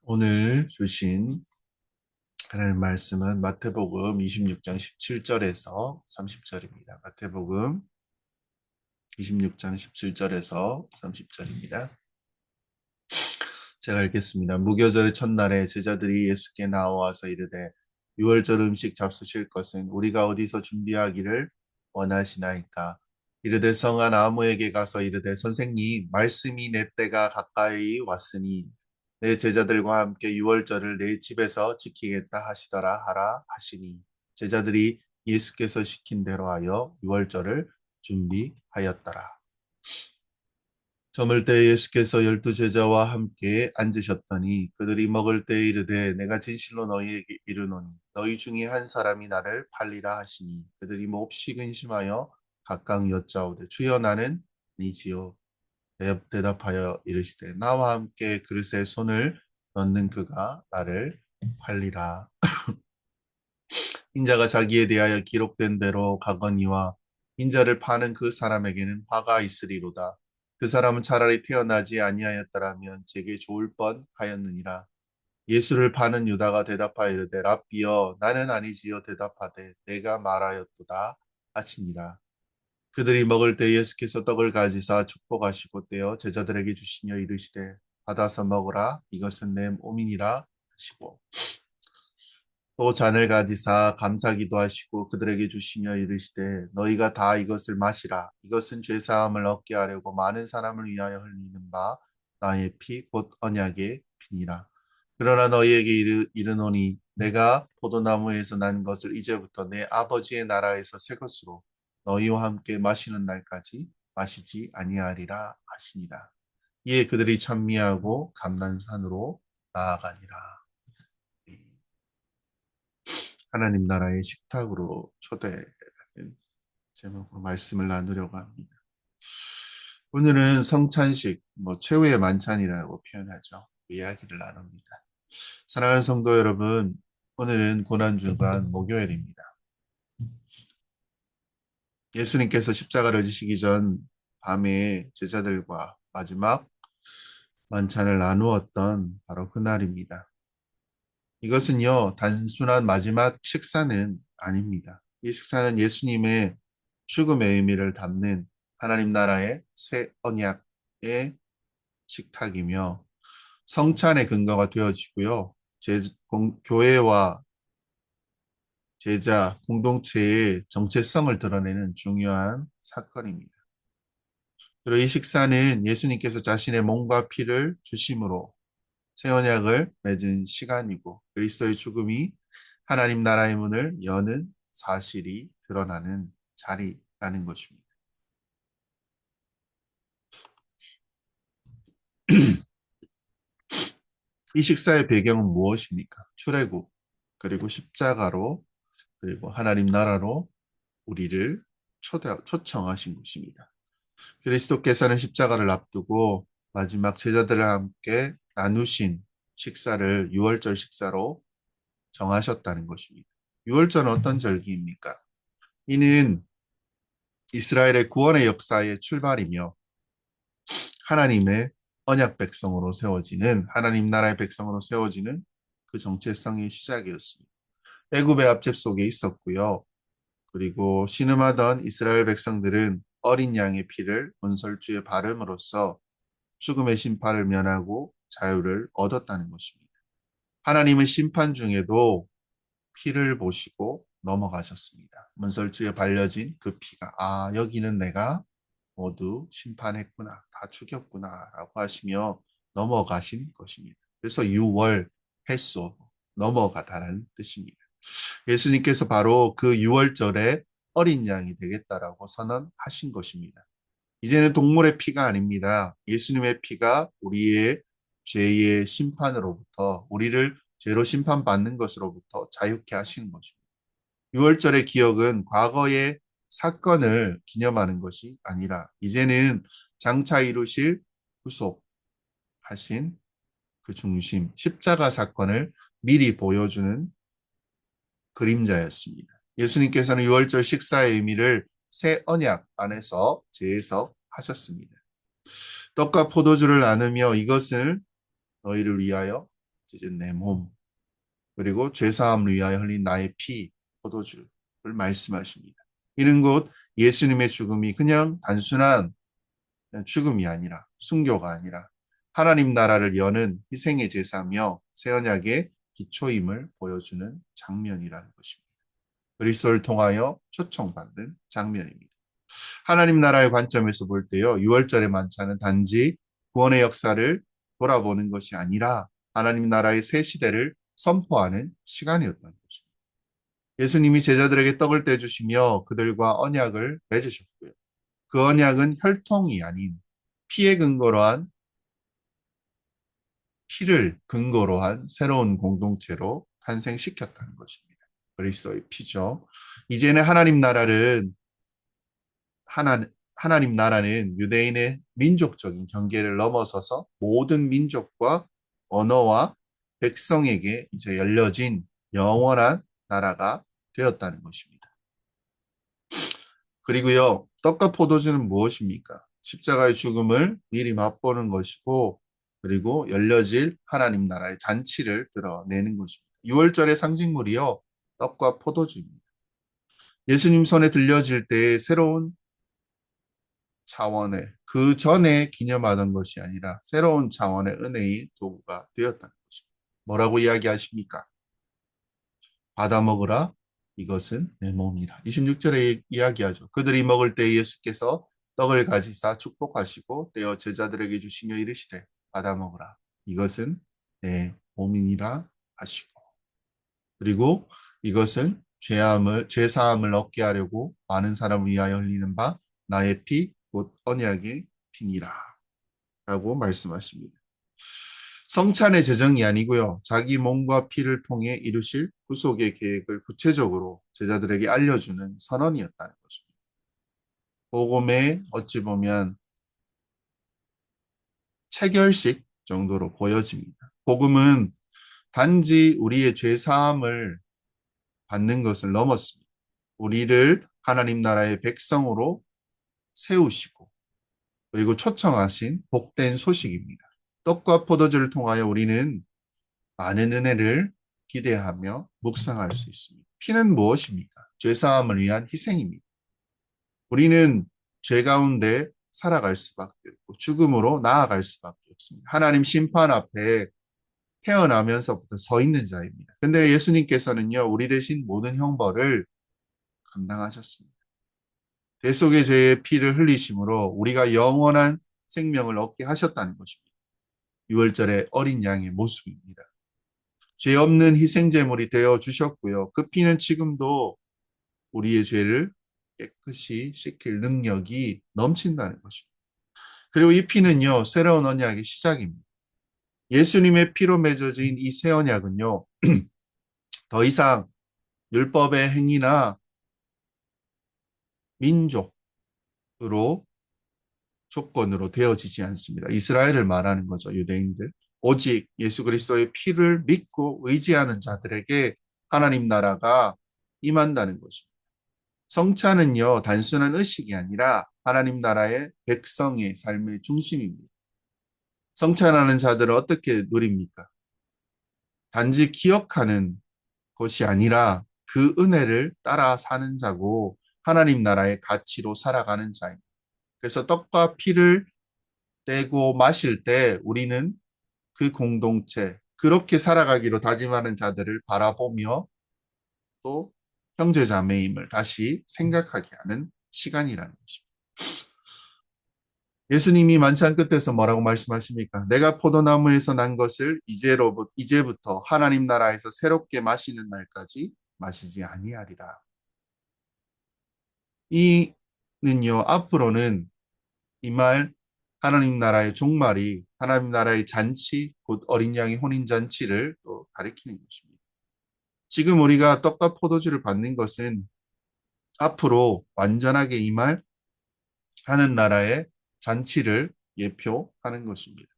오늘 주신 하나님 말씀은 마태복음 26장 17절에서 30절입니다. 마태복음 26장 17절에서 30절입니다. 제가 읽겠습니다. 무교절의 첫날에 제자들이 예수께 나와서 이르되 유월절 음식 잡수실 것은 우리가 어디서 준비하기를 원하시나이까? 이르되 성한 아무에게 가서 이르되 선생님 말씀이 내 때가 가까이 왔으니 내 제자들과 함께 유월절을 내 집에서 지키겠다 하시더라 하라 하시니 제자들이 예수께서 시킨 대로 하여 유월절을 준비하였더라. 저물 때 예수께서 열두 제자와 함께 앉으셨더니 그들이 먹을 때 이르되 내가 진실로 너희에게 이르노니 너희 중에 한 사람이 나를 팔리라 하시니 그들이 몹시 근심하여 각각 여짜오되 주여 나는 아니지요. 대답하여 이르시되 나와 함께 그릇에 손을 넣는 그가 나를 팔리라. 인자가 자기에 대하여 기록된 대로 가거니와 인자를 파는 그 사람에게는 화가 있으리로다. 그 사람은 차라리 태어나지 아니하였더라면 제게 좋을 뻔하였느니라. 예수를 파는 유다가 대답하여 이르되 랍비여 나는 아니지요 대답하되 내가 말하였도다 하시니라. 그들이 먹을 때 예수께서 떡을 가지사 축복하시고 떼어 제자들에게 주시며 이르시되 받아서 먹으라 이것은 내 몸이니라 하시고 또 잔을 가지사 감사기도 하시고 그들에게 주시며 이르시되 너희가 다 이것을 마시라. 이것은 죄사함을 얻게 하려고 많은 사람을 위하여 흘리는 바 나의 피 곧 언약의 피니라. 그러나 너희에게 이르노니 내가 포도나무에서 난 것을 이제부터 내 아버지의 나라에서 새 것으로 너희와 함께 마시는 날까지 마시지 아니하리라 하시니라. 이에 그들이 찬미하고 감난산으로 나아가니라. 하나님 나라의 식탁으로 초대하는 제목으로 말씀을 나누려고 합니다. 오늘은 성찬식, 최후의 만찬이라고 표현하죠. 이야기를 나눕니다. 사랑하는 성도 여러분, 오늘은 고난주간 목요일입니다. 예수님께서 십자가를 지시기 전 밤에 제자들과 마지막 만찬을 나누었던 바로 그날입니다. 이것은요, 단순한 마지막 식사는 아닙니다. 이 식사는 예수님의 죽음의 의미를 담는 하나님 나라의 새 언약의 식탁이며 성찬의 근거가 되어지고요. 교회와 제자 공동체의 정체성을 드러내는 중요한 사건입니다. 그리고 이 식사는 예수님께서 자신의 몸과 피를 주심으로 새 언약을 맺은 시간이고 그리스도의 죽음이 하나님 나라의 문을 여는 사실이 드러나는 자리라는 것입니다. 이 식사의 배경은 무엇입니까? 출애굽, 그리고 십자가로, 그리고 하나님 나라로 우리를 초청하신 것입니다. 그리스도께서는 십자가를 앞두고 마지막 제자들과 함께 나누신 식사를 유월절 식사로 정하셨다는 것입니다. 유월절은 어떤 절기입니까? 이는 이스라엘의 구원의 역사의 출발이며 하나님의 언약 백성으로 세워지는 하나님 나라의 백성으로 세워지는 그 정체성의 시작이었습니다. 애굽의 압제 속에 있었고요. 그리고 신음하던 이스라엘 백성들은 어린 양의 피를 문설주에 바름으로써 죽음의 심판을 면하고 자유를 얻었다는 것입니다. 하나님은 심판 중에도 피를 보시고 넘어가셨습니다. 문설주에 발려진 그 피가 여기는 내가 모두 심판했구나, 다 죽였구나 라고 하시며 넘어가신 것입니다. 그래서 유월, 햇소, 넘어가다라는 뜻입니다. 예수님께서 바로 그 유월절에 어린 양이 되겠다라고 선언하신 것입니다. 이제는 동물의 피가 아닙니다. 예수님의 피가 우리의 죄의 심판으로부터 우리를 죄로 심판받는 것으로부터 자유케 하시는 것입니다. 유월절의 기억은 과거의 사건을 기념하는 것이 아니라 이제는 장차 이루실 구속하신 그 중심, 십자가 사건을 미리 보여주는 그림자였습니다. 예수님께서는 유월절 식사의 의미를 새 언약 안에서 재해석하셨습니다. 떡과 포도주를 나누며 이것을 너희를 위하여 찢은 내 몸, 그리고 죄사함을 위하여 흘린 나의 피, 포도주를 말씀하십니다. 이는 곧 예수님의 죽음이 그냥 단순한 죽음이 아니라, 순교가 아니라 하나님 나라를 여는 희생의 제사며 새 언약의 기초임을 보여주는 장면이라는 것입니다. 그리스도를 통하여 초청받는 장면입니다. 하나님 나라의 관점에서 볼 때요, 6월절의 만찬은 단지 구원의 역사를 돌아보는 것이 아니라 하나님 나라의 새 시대를 선포하는 시간이었던 것입니다. 예수님이 제자들에게 떡을 떼주시며 그들과 언약을 맺으셨고요. 그 언약은 혈통이 아닌 피의 근거로 한 피를 근거로 한 새로운 공동체로 탄생시켰다는 것입니다. 그리스도의 피죠. 이제는 하나님 나라는 유대인의 민족적인 경계를 넘어서서 모든 민족과 언어와 백성에게 이제 열려진 영원한 나라가 되었다는 것입니다. 그리고요, 떡과 포도주는 무엇입니까? 십자가의 죽음을 미리 맛보는 것이고, 그리고 열려질 하나님 나라의 잔치를 드러내는 것입니다. 6월절의 상징물이요, 떡과 포도주입니다. 예수님 손에 들려질 때 새로운 차원의, 그 전에 기념하던 것이 아니라 새로운 차원의 은혜의 도구가 되었다는 것입니다. 뭐라고 이야기하십니까? 받아 먹으라. 이것은 내 몸이라. 26절에 이야기하죠. 그들이 먹을 때 예수께서 떡을 가지사 축복하시고 떼어 제자들에게 주시며 이르시되 받아 먹으라. 이것은 내 몸이니라 하시고. 그리고 이것은 죄사함을 얻게 하려고 많은 사람을 위하여 흘리는 바 나의 피, 곧 언약의 피니라. 라고 말씀하십니다. 성찬의 제정이 아니고요. 자기 몸과 피를 통해 이루실 구속의 계획을 구체적으로 제자들에게 알려주는 선언이었다는 것입니다. 복음에 어찌 보면 체결식 정도로 보여집니다. 복음은 단지 우리의 죄 사함을 받는 것을 넘었습니다. 우리를 하나님 나라의 백성으로 세우시고 그리고 초청하신 복된 소식입니다. 떡과 포도주를 통하여 우리는 많은 은혜를 기대하며 묵상할 수 있습니다. 피는 무엇입니까? 죄사함을 위한 희생입니다. 우리는 죄 가운데 살아갈 수밖에 없고 죽음으로 나아갈 수밖에 없습니다. 하나님 심판 앞에 태어나면서부터 서 있는 자입니다. 근데 예수님께서는요, 우리 대신 모든 형벌을 감당하셨습니다. 대속의 죄의 피를 흘리심으로 우리가 영원한 생명을 얻게 하셨다는 것입니다. 6월절의 어린 양의 모습입니다. 죄 없는 희생제물이 되어 주셨고요. 그 피는 지금도 우리의 죄를 깨끗이 씻길 능력이 넘친다는 것입니다. 그리고 이 피는요, 새로운 언약의 시작입니다. 예수님의 피로 맺어진 이 새 언약은요, 더 이상 율법의 행위나 민족으로 조건으로 되어지지 않습니다. 이스라엘을 말하는 거죠, 유대인들. 오직 예수 그리스도의 피를 믿고 의지하는 자들에게 하나님 나라가 임한다는 것입니다. 성찬은요, 단순한 의식이 아니라 하나님 나라의 백성의 삶의 중심입니다. 성찬하는 자들은 어떻게 누립니까? 단지 기억하는 것이 아니라 그 은혜를 따라 사는 자고 하나님 나라의 가치로 살아가는 자입니다. 그래서 떡과 피를 떼고 마실 때 우리는 그 공동체, 그렇게 살아가기로 다짐하는 자들을 바라보며 또 형제자매임을 다시 생각하게 하는 시간이라는 것입니다. 예수님이 만찬 끝에서 뭐라고 말씀하십니까? 내가 포도나무에서 난 것을 이제부터 하나님 나라에서 새롭게 마시는 날까지 마시지 아니하리라. 이는요, 앞으로는 이 말 하나님 나라의 종말이 하나님 나라의 잔치, 곧 어린 양의 혼인 잔치를 또 가리키는 것입니다. 지금 우리가 떡과 포도주를 받는 것은 앞으로 완전하게 임할 하는 나라의 잔치를 예표하는 것입니다.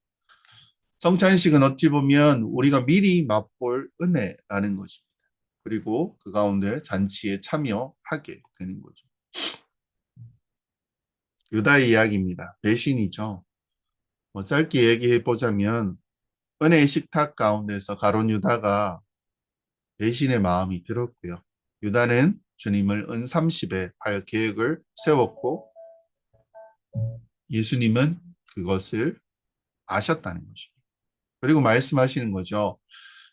성찬식은 어찌 보면 우리가 미리 맛볼 은혜라는 것입니다. 그리고 그 가운데 잔치에 참여하게 되는 거죠. 유다의 이야기입니다. 배신이죠. 짧게 얘기해 보자면 은혜의 식탁 가운데서 가룟 유다가 배신의 마음이 들었고요. 유다는 주님을 은 30에 팔 계획을 세웠고 예수님은 그것을 아셨다는 것입니다. 그리고 말씀하시는 거죠.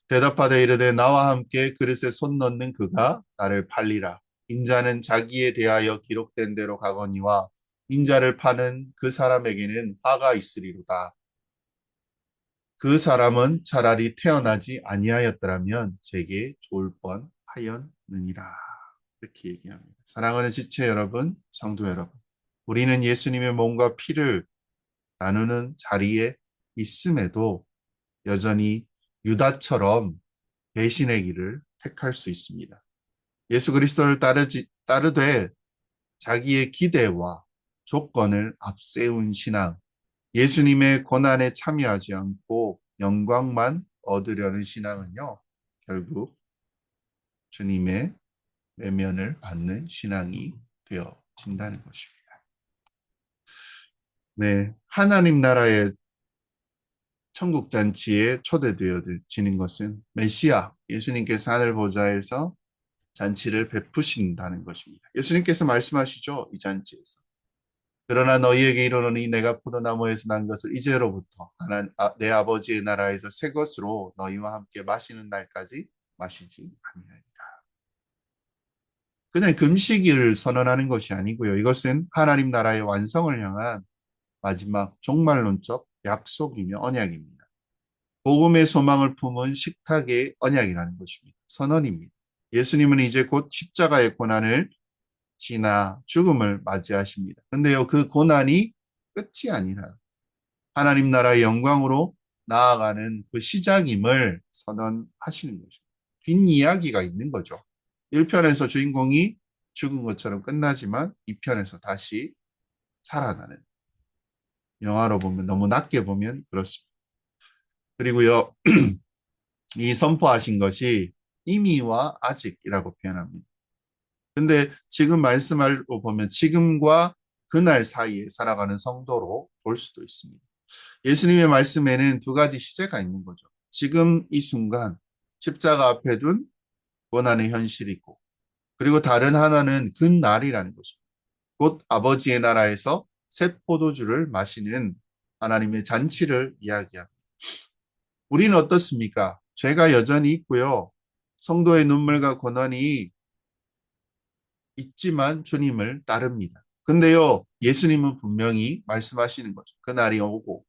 대답하되 이르되 나와 함께 그릇에 손 넣는 그가 나를 팔리라. 인자는 자기에 대하여 기록된 대로 가거니와 인자를 파는 그 사람에게는 화가 있으리로다. 그 사람은 차라리 태어나지 아니하였더라면 제게 좋을 뻔하였느니라. 이렇게 얘기합니다. 사랑하는 지체 여러분, 성도 여러분, 우리는 예수님의 몸과 피를 나누는 자리에 있음에도 여전히 유다처럼 배신의 길을 택할 수 있습니다. 예수 그리스도를 따르되 자기의 기대와 조건을 앞세운 신앙, 예수님의 고난에 참여하지 않고 영광만 얻으려는 신앙은요, 결국 주님의 외면을 받는 신앙이 되어진다는 것입니다. 네, 하나님 나라의 천국 잔치에 초대되어지는 것은 메시아, 예수님께서 하늘 보좌에서 잔치를 베푸신다는 것입니다. 예수님께서 말씀하시죠, 이 잔치에서. 그러나 너희에게 이르노니 내가 포도나무에서 난 것을 이제로부터 내 아버지의 나라에서 새 것으로 너희와 함께 마시는 날까지 마시지 아니하리라. 그냥 금식을 선언하는 것이 아니고요. 이것은 하나님 나라의 완성을 향한 마지막 종말론적 약속이며 언약입니다. 복음의 소망을 품은 식탁의 언약이라는 것입니다. 선언입니다. 예수님은 이제 곧 십자가의 고난을 지나 죽음을 맞이하십니다. 근데요, 그 고난이 끝이 아니라 하나님 나라의 영광으로 나아가는 그 시작임을 선언하시는 거죠. 뒷이야기가 있는 거죠. 1편에서 주인공이 죽은 것처럼 끝나지만 2편에서 다시 살아나는. 영화로 보면, 너무 낮게 보면 그렇습니다. 그리고요, 이 선포하신 것이 이미와 아직이라고 표현합니다. 근데 지금 말씀으로 보면 지금과 그날 사이에 살아가는 성도로 볼 수도 있습니다. 예수님의 말씀에는 두 가지 시제가 있는 거죠. 지금 이 순간 십자가 앞에 둔 고난의 현실이고, 그리고 다른 하나는 그날이라는 것입니다. 곧 아버지의 나라에서 새 포도주를 마시는 하나님의 잔치를 이야기합니다. 우리는 어떻습니까? 죄가 여전히 있고요. 성도의 눈물과 고난이 있지만 주님을 따릅니다. 근데요, 예수님은 분명히 말씀하시는 거죠. 그날이 오고,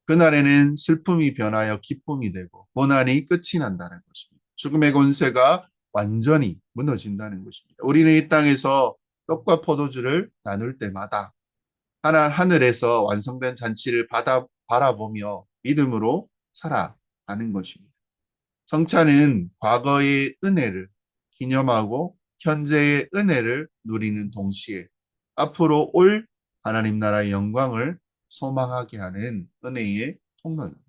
그날에는 슬픔이 변하여 기쁨이 되고, 고난이 끝이 난다는 것입니다. 죽음의 권세가 완전히 무너진다는 것입니다. 우리는 이 땅에서 떡과 포도주를 나눌 때마다 하늘에서 완성된 잔치를 바라보며 믿음으로 살아가는 것입니다. 성찬은 과거의 은혜를 기념하고 현재의 은혜를 누리는 동시에 앞으로 올 하나님 나라의 영광을 소망하게 하는 은혜의 통로입니다.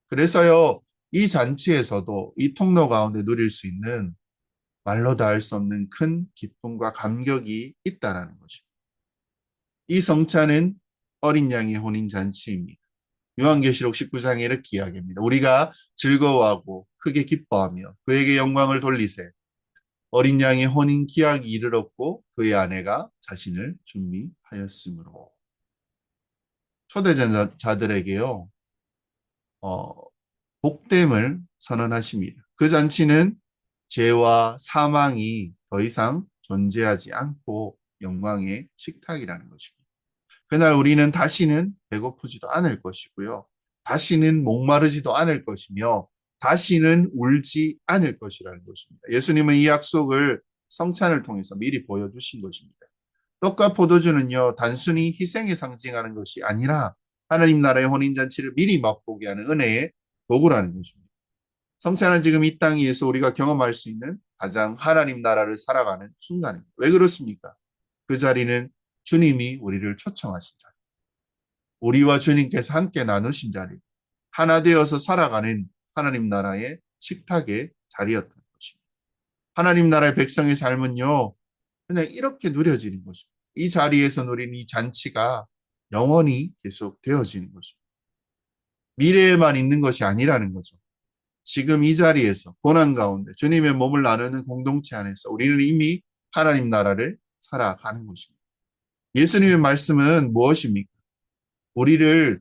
그래서요, 이 잔치에서도 이 통로 가운데 누릴 수 있는 말로 다 할 수 없는 큰 기쁨과 감격이 있다라는 것입니다. 이 성찬은 어린 양의 혼인 잔치입니다. 요한계시록 19장에 이렇게 이야기합니다. 우리가 즐거워하고 크게 기뻐하며 그에게 영광을 돌리세. 어린 양의 혼인 기약이 이르렀고 그의 아내가 자신을 준비하였으므로. 초대자들에게요, 어, 복됨을 선언하십니다. 그 잔치는 죄와 사망이 더 이상 존재하지 않고 영광의 식탁이라는 것입니다. 그날 우리는 다시는 배고프지도 않을 것이고요. 다시는 목마르지도 않을 것이며 다시는 울지 않을 것이라는 것입니다. 예수님은 이 약속을 성찬을 통해서 미리 보여주신 것입니다. 떡과 포도주는요, 단순히 희생에 상징하는 것이 아니라 하나님 나라의 혼인잔치를 미리 맛보게 하는 은혜의 도구라는 것입니다. 성찬은 지금 이 땅 위에서 우리가 경험할 수 있는 가장 하나님 나라를 살아가는 순간입니다. 왜 그렇습니까? 그 자리는 주님이 우리를 초청하신 자리, 우리와 주님께서 함께 나누신 자리, 하나 되어서 살아가는 하나님 나라의 식탁의 자리였던 것입니다. 하나님 나라의 백성의 삶은요, 그냥 이렇게 누려지는 것입니다. 이 자리에서 누린 이 잔치가 영원히 계속 되어지는 것입니다. 미래에만 있는 것이 아니라는 거죠. 지금 이 자리에서 고난 가운데 주님의 몸을 나누는 공동체 안에서 우리는 이미 하나님 나라를 살아가는 것입니다. 예수님의 말씀은 무엇입니까? 우리를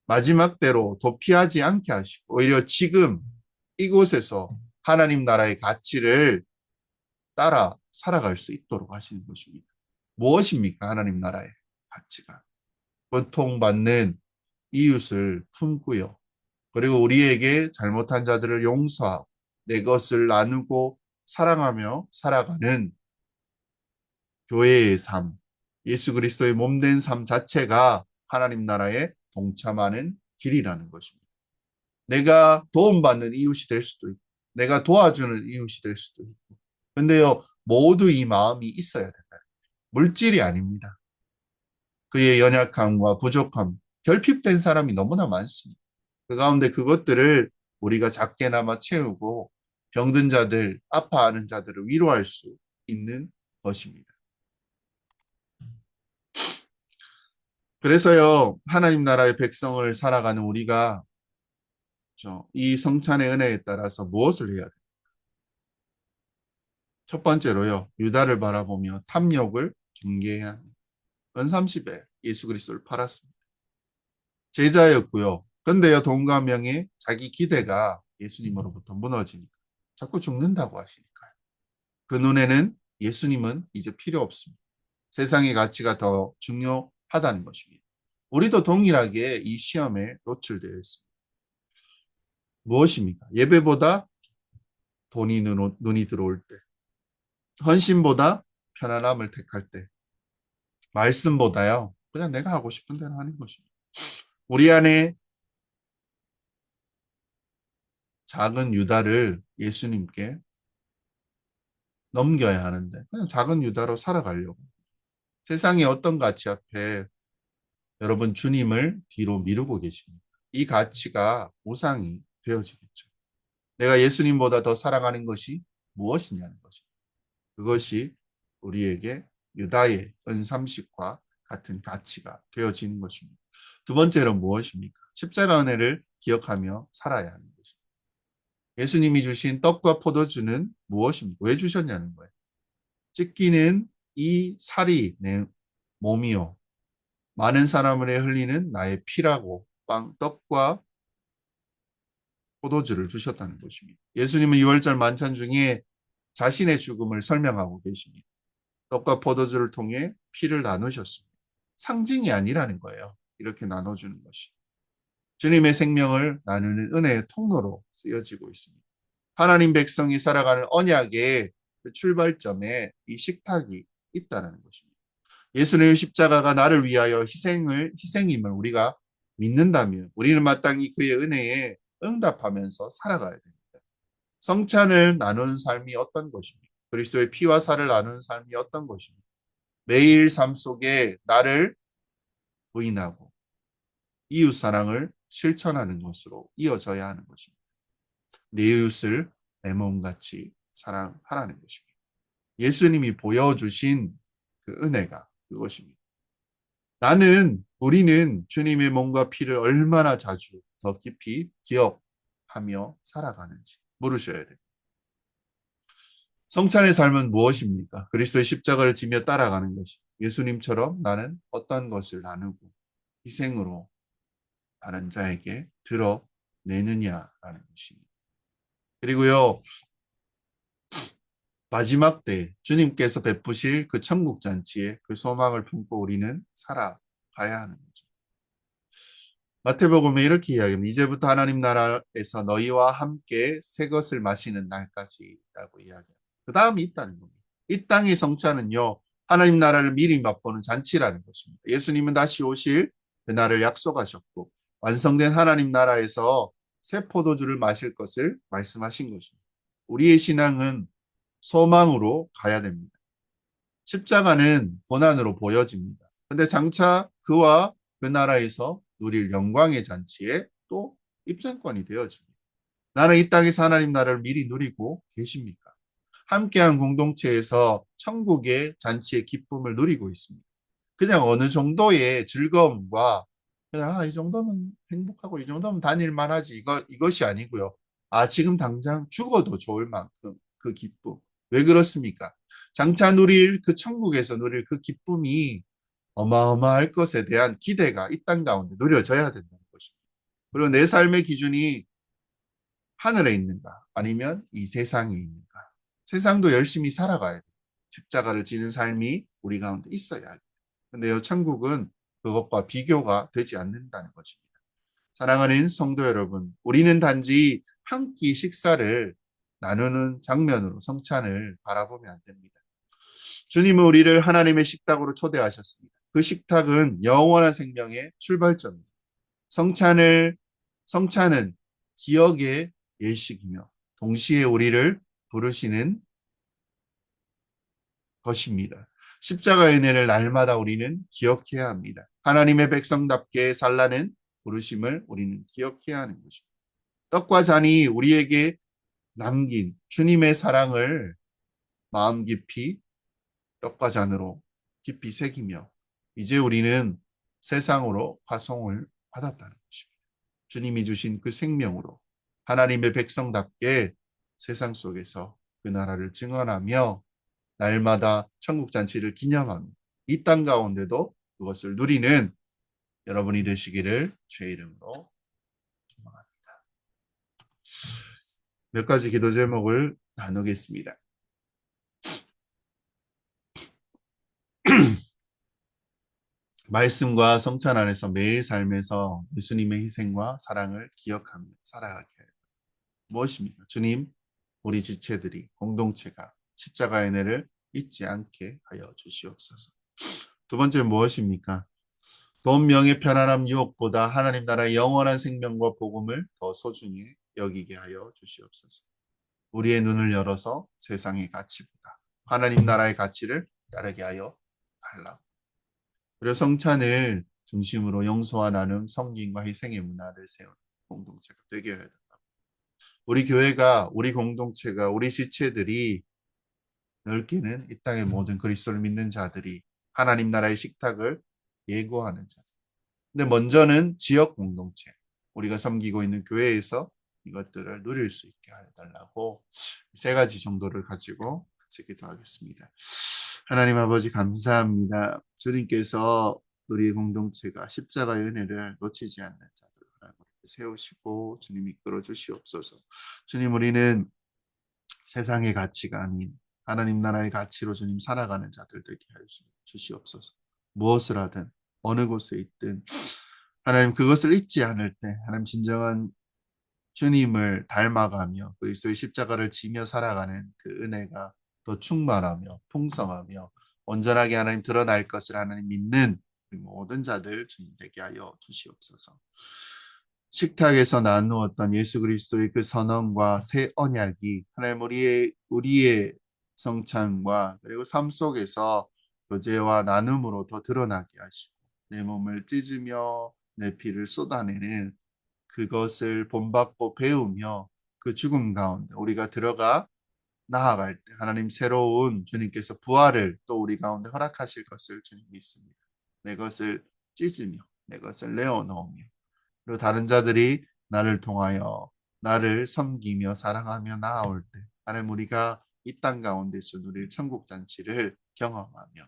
마지막 때로 도피하지 않게 하시고 오히려 지금 이곳에서 하나님 나라의 가치를 따라 살아갈 수 있도록 하시는 것입니다. 무엇입니까? 하나님 나라의 가치가. 고통받는 이웃을 품고요. 그리고 우리에게 잘못한 자들을 용서하고 내 것을 나누고 사랑하며 살아가는 교회의 삶, 예수 그리스도의 몸된 삶 자체가 하나님 나라에 동참하는 길이라는 것입니다. 내가 도움받는 이웃이 될 수도 있고, 내가 도와주는 이웃이 될 수도 있고. 근데요, 모두 이 마음이 있어야 된다. 물질이 아닙니다. 그의 연약함과 부족함, 결핍된 사람이 너무나 많습니다. 그 가운데 그것들을 우리가 작게나마 채우고 병든 자들, 아파하는 자들을 위로할 수 있는 것입니다. 그래서요, 하나님 나라의 백성을 살아가는 우리가 이 성찬의 은혜에 따라서 무엇을 해야 돼요? 첫 번째로요, 유다를 바라보며 탐욕을 경계해야 합니다. 은 30에 예수 그리스도를 팔았습니다. 제자였고요. 근데요, 돈과 명예, 자기 기대가 예수님으로부터 무너지니까 자꾸 죽는다고 하시니까요. 그 눈에는 예수님은 이제 필요 없습니다. 세상의 가치가 더 중요하다는 것입니다. 우리도 동일하게 이 시험에 노출되어 있습니다. 무엇입니까? 예배보다 돈이 눈이 들어올 때, 헌신보다 편안함을 택할 때, 말씀보다요, 그냥 내가 하고 싶은 대로 하는 것입니다. 우리 안에 작은 유다를 예수님께 넘겨야 하는데, 그냥 작은 유다로 살아가려고. 세상의 어떤 가치 앞에 여러분 주님을 뒤로 미루고 계십니다. 이 가치가 우상이 되어지겠죠. 내가 예수님보다 더 사랑하는 것이 무엇이냐는 것입니다. 그것이 우리에게 유다의 은삼식과 같은 가치가 되어지는 것입니다. 두 번째로 무엇입니까? 십자가 은혜를 기억하며 살아야 하는 것입니다. 예수님이 주신 떡과 포도주는 무엇입니까? 왜 주셨냐는 거예요. 찢기는 이 살이 내 몸이요. 많은 사람을 위해 흘리는 나의 피라고 떡과 포도주를 주셨다는 것입니다. 예수님은 6월절 만찬 중에 자신의 죽음을 설명하고 계십니다. 떡과 포도주를 통해 피를 나누셨습니다. 상징이 아니라는 거예요. 이렇게 나눠주는 것이. 주님의 생명을 나누는 은혜의 통로로 쓰여지고 있습니다. 하나님 백성이 살아가는 언약의 그 출발점에 이 식탁이 있다는 것입니다. 예수님의 십자가가 나를 위하여 희생임을 우리가 믿는다면 우리는 마땅히 그의 은혜에 응답하면서 살아가야 됩니다. 성찬을 나누는 삶이 어떤 것입니까? 그리스도의 피와 살을 나누는 삶이 어떤 것입니까? 매일 삶 속에 나를 부인하고 이웃 사랑을 실천하는 것으로 이어져야 하는 것입니다. 내 이웃을 내 몸같이 사랑하라는 것입니다. 예수님이 보여주신 그 은혜가 그것입니다. 우리는 주님의 몸과 피를 얼마나 자주 더 깊이 기억하며 살아가는지 물으셔야 돼요. 성찬의 삶은 무엇입니까? 그리스도의 십자가를 지며 따라가는 것이. 예수님처럼 나는 어떤 것을 나누고 희생으로 다른 자에게 드러내느냐라는 것입니다. 그리고요, 마지막 때 주님께서 베푸실 그 천국 잔치에 그 소망을 품고 우리는 살아가야 하는 거죠. 마태복음에 이렇게 이야기합니다. 이제부터 하나님 나라에서 너희와 함께 새 것을 마시는 날까지라고 이야기합니다. 그 다음이 있다는 겁니다. 이 땅의 성찬은요, 하나님 나라를 미리 맛보는 잔치라는 것입니다. 예수님은 다시 오실 그날을 약속하셨고, 완성된 하나님 나라에서 새 포도주를 마실 것을 말씀하신 것입니다. 우리의 신앙은 소망으로 가야 됩니다. 십자가는 고난으로 보여집니다. 근데 장차 그와 그 나라에서 누릴 영광의 잔치에 또 입장권이 되어집니다. 나는 이 땅에서 하나님 나라를 미리 누리고 계십니까? 함께한 공동체에서 천국의 잔치의 기쁨을 누리고 있습니다. 그냥 어느 정도의 즐거움과 그냥 이 정도면 행복하고 이 정도면 다닐만 하지. 이것이 아니고요. 아, 지금 당장 죽어도 좋을 만큼 그 기쁨. 왜 그렇습니까? 장차 누릴 그 천국에서 누릴 그 기쁨이 어마어마할 것에 대한 기대가 이 땅 가운데 누려져야 된다는 것입니다. 그리고 내 삶의 기준이 하늘에 있는가? 아니면 이 세상에 있는가? 세상도 열심히 살아가야 돼. 십자가를 지는 삶이 우리 가운데 있어야 돼. 근데 요 천국은 그것과 비교가 되지 않는다는 것입니다. 사랑하는 성도 여러분, 우리는 단지 한 끼 식사를 나누는 장면으로 성찬을 바라보면 안 됩니다. 주님은 우리를 하나님의 식탁으로 초대하셨습니다. 그 식탁은 영원한 생명의 출발점입니다. 성찬을 성찬은 기억의 예식이며 동시에 우리를 부르시는 것입니다. 십자가의 은혜를 날마다 우리는 기억해야 합니다. 하나님의 백성답게 살라는 부르심을 우리는 기억해야 하는 것입니다. 떡과 잔이 우리에게 남긴 주님의 사랑을 마음 깊이 떡과 잔으로 깊이 새기며 이제 우리는 세상으로 파송을 받았다는 것입니다. 주님이 주신 그 생명으로 하나님의 백성답게 세상 속에서 그 나라를 증언하며 날마다 천국 잔치를 기념하며 이 땅 가운데도 그것을 누리는 여러분이 되시기를 주의 이름으로 축원합니다. 몇 가지 기도 제목을 나누겠습니다. 말씀과 성찬 안에서 매일 삶에서 예수님의 희생과 사랑을 기억하며 살아가게 해요. 무엇입니까? 주님, 우리 지체들이 공동체가 십자가의 은혜를 잊지 않게 하여 주시옵소서. 두 번째 무엇입니까? 돈, 명예, 편안함, 유혹보다 하나님 나라의 영원한 생명과 복음을 더 소중히 여기게 하여 주시옵소서. 우리의 눈을 열어서 세상의 가치보다 하나님 나라의 가치를 따르게 하여 달라고. 그리고 성찬을 중심으로 용서와 나눔, 섬김과 희생의 문화를 세우는 공동체가 되게 해야 된다. 우리 교회가, 우리 공동체가, 우리 지체들이 넓게는 이 땅의 모든 그리스도를 믿는 자들이 하나님 나라의 식탁을 예고하는 자. 근데 먼저는 지역 공동체, 우리가 섬기고 있는 교회에서 이것들을 누릴 수 있게 하여 달라고 세 가지 정도를 가지고 같이 기도하겠습니다. 하나님 아버지 감사합니다. 주님께서 우리 공동체가 십자가의 은혜를 놓치지 않는 자들 세우시고 주님 이끌어 주시옵소서. 주님 우리는 세상의 가치가 아닌 하나님 나라의 가치로 주님 살아가는 자들 되게 하여 주시옵소서. 무엇을 하든 어느 곳에 있든 하나님 그것을 잊지 않을 때 하나님 진정한 주님을 닮아가며 그리스도의 십자가를 지며 살아가는 그 은혜가 더 충만하며 풍성하며 온전하게 하나님 드러날 것을 하나님 믿는 모든 자들 주님 되게 하여 주시옵소서. 식탁에서 나누었던 예수 그리스도의 그 선언과 새 언약이 하나님 우리의 성찬과 그리고 삶 속에서 교제와 나눔으로 더 드러나게 하시고 내 몸을 찢으며 내 피를 쏟아내는 그것을 본받고 배우며 그 죽음 가운데 우리가 들어가 나아갈 때 하나님 새로운 주님께서 부활을 또 우리 가운데 허락하실 것을 주님 믿습니다. 내 것을 찢으며 내 것을 내어놓으며 그리고 다른 자들이 나를 통하여 나를 섬기며 사랑하며 나아올 때 하나님 우리가 이 땅 가운데서 누릴 천국 잔치를 경험하며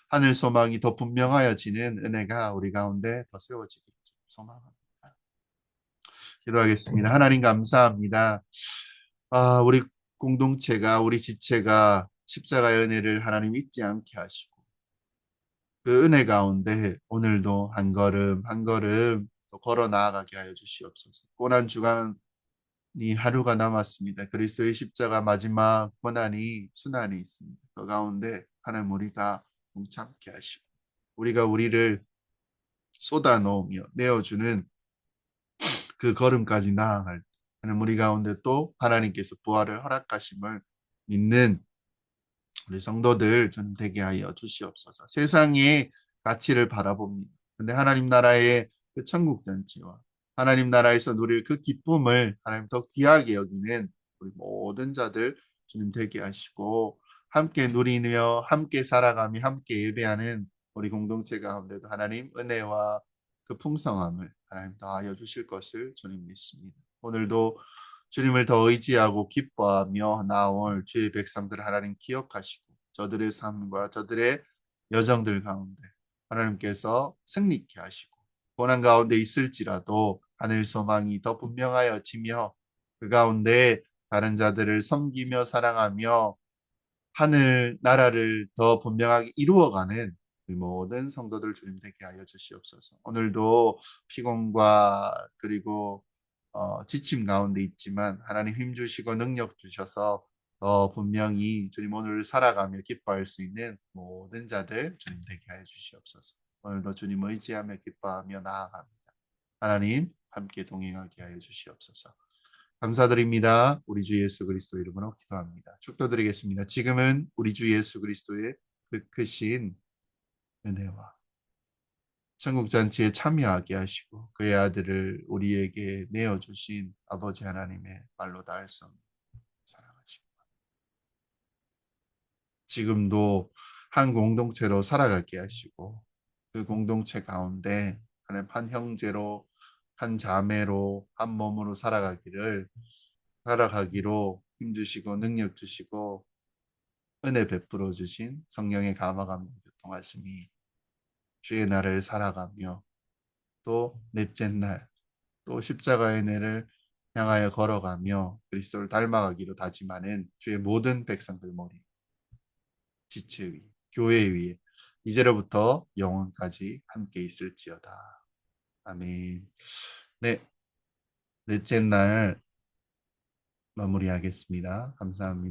하늘 소망이 더 분명하여지는 은혜가 우리 가운데 더 세워지길 소망합니다. 기도하겠습니다. 하나님 감사합니다. 우리 공동체가 우리 지체가 십자가의 은혜를 하나님 잊지 않게 하시고 그 은혜 가운데 오늘도 한 걸음 한 걸음 또 걸어 나아가게 하여 주시옵소서. 고난 주간이 하루가 남았습니다. 그리스도의 십자가 마지막 고난이 순환이 있습니다. 그 가운데 하나님 우리가 동참케 하시고 우리가 우리를 쏟아 놓으며 내어주는 그 걸음까지 나아갈 때 하나님 우리 가운데 또 하나님께서 부활을 허락하심을 믿는 우리 성도들 좀 되게 하여 주시옵소서. 세상의 가치를 바라봅니다. 근데 하나님 나라의 그 천국 잔치와 하나님 나라에서 누릴 그 기쁨을 하나님 더 귀하게 여기는 우리 모든 자들 주님 되게 하시고 함께 누리며 함께 살아가며 함께 예배하는 우리 공동체 가운데도 하나님 은혜와 그 풍성함을 하나님 더하여 주실 것을 주님 믿습니다. 오늘도 주님을 더 의지하고 기뻐하며 나올 주의 백성들을 하나님 기억하시고 저들의 삶과 저들의 여정들 가운데 하나님께서 승리케 하시고 고난 가운데 있을지라도 하늘 소망이 더 분명하여지며 그 가운데 다른 자들을 섬기며 사랑하며 하늘 나라를 더 분명하게 이루어가는 우리 모든 성도들 주님 되게 하여 주시옵소서. 오늘도 피곤과 그리고 지침 가운데 있지만 하나님 힘 주시고 능력 주셔서 더 분명히 주님 오늘 살아가며 기뻐할 수 있는 모든 자들 주님 되게 하여 주시옵소서. 오늘도 주님 의지하며 기뻐하며 나아갑니다. 하나님 함께 동행하게 하여 주시옵소서. 감사드립니다. 우리 주 예수 그리스도 이름으로 기도합니다. 축도드리겠습니다. 지금은 우리 주 예수 그리스도의 그 크신 은혜와 천국 잔치에 참여하게 하시고 그의 아들을 우리에게 내어주신 아버지 하나님의 말로 닿을 수 없는 사랑하시고 지금도 한 공동체로 살아가게 하시고 그 공동체 가운데 하나님 한 형제로 한 자매로 한 몸으로 살아가기로 힘주시고 능력 주시고 은혜 베풀어 주신 성령의 감화감동 교통하심이 주의 날을 살아가며 또 넷째 날 또 십자가의 내를 향하여 걸어가며 그리스도를 닮아가기로 다짐하는 주의 모든 백성들 머리 지체 위 교회 위에 이제로부터 영원까지 함께 있을지어다. 아멘. 네, 넷째 날 마무리하겠습니다. 감사합니다.